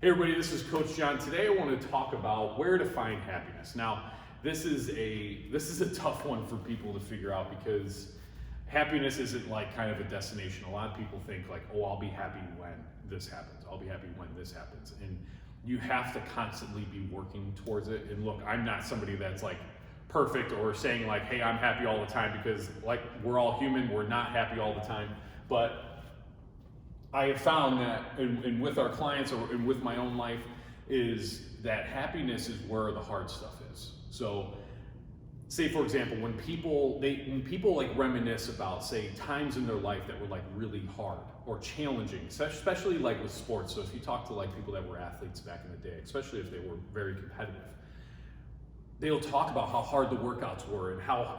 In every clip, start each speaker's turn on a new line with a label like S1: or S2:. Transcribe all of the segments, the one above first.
S1: Hey everybody, this is Coach John. Today I want to talk about where to find happiness. Now, this is a tough one for people to figure out because happiness isn't like kind of a destination. A lot of people think like, oh, I'll be happy when this happens. I'll be happy when this happens. And you have to constantly be working towards it. And look, I'm not somebody that's like perfect or saying like, hey, I'm happy all the time, because like we're all human, we're not happy all the time. But I have found that, and with our clients and with my own life, is that happiness is where the hard stuff is. So, say for example, when people like reminisce about, say, times in their life that were like really hard or challenging, especially like with sports. So if you talk to like people that were athletes back in the day, especially if they were very competitive, they'll talk about how hard the workouts were and how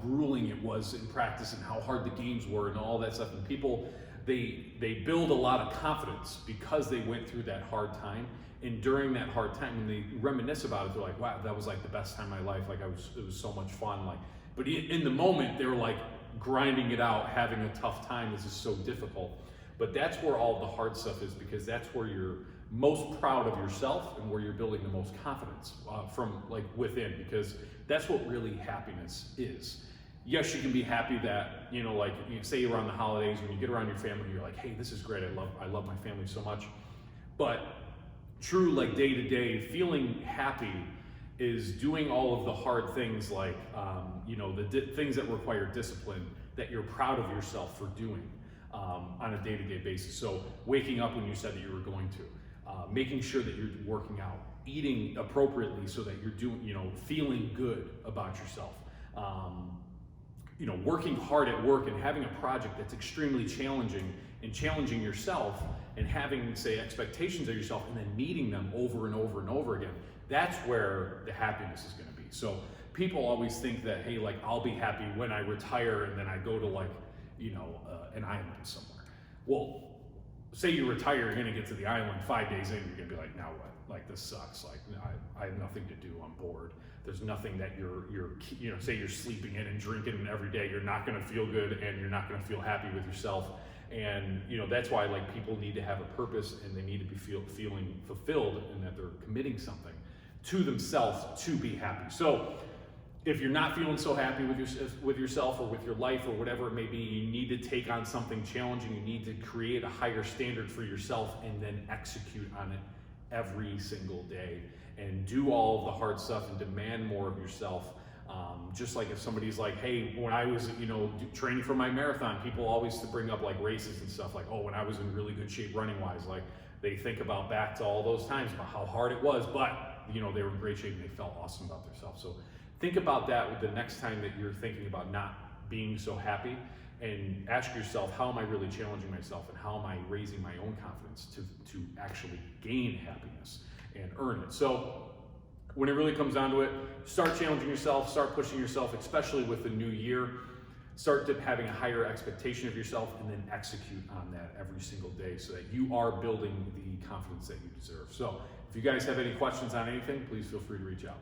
S1: grueling it was in practice and how hard the games were and all that stuff. And people, they build a lot of confidence because they went through that hard time. And during that hard time, when they reminisce about it, they're like, wow, that was like the best time of my life. Like it was so much fun. Like, but in the moment, they were like grinding it out, having a tough time. This is so difficult. But that's where all the hard stuff is, because that's where you're most proud of yourself and where you're building the most confidence from like within, because that's what really happiness is. Yes, you can be happy that, like say around the holidays, when you get around your family, you're like, hey, this is great. I love my family so much. But true, like day to day, feeling happy is doing all of the hard things, like, things that require discipline that you're proud of yourself for doing on a day-to-day basis. So waking up when you said that you were going to, making sure that you're working out, eating appropriately so that you're doing, feeling good about yourself. Working hard at work and having a project that's extremely challenging and challenging yourself and having, say, expectations of yourself and then meeting them over and over and over again. That's where the happiness is going to be. So people always think that, hey, like I'll be happy when I retire and then I go to like, an island somewhere. Well, say you retire, you're going to get to the island 5 days in, you're going to be like, now what? Like this sucks. Like I have nothing to do. I'm bored. There's nothing that you're say you're sleeping in and drinking every day. You're not going to feel good and you're not going to feel happy with yourself. And that's why like people need to have a purpose and they need to be feeling fulfilled, and that they're committing something to themselves to be happy. So if you're not feeling so happy with yourself or with your life or whatever it may be, you need to take on something challenging. You need to create a higher standard for yourself and then execute on it every single day and do all of the hard stuff and demand more of yourself. Just like if somebody's like, hey, when I was, training for my marathon, people always bring up like races and stuff like, oh, when I was in really good shape running wise, like they think about back to all those times about how hard it was, but they were in great shape and they felt awesome about themselves. So think about that with the next time that you're thinking about not being so happy, and ask yourself, how am I really challenging myself and how am I raising my own confidence to actually gain happiness and earn it. So when it really comes down to it, start challenging yourself, start pushing yourself, especially with the new year. Start having a higher expectation of yourself and then execute on that every single day so that you are building the confidence that you deserve. So if you guys have any questions on anything, please feel free to reach out.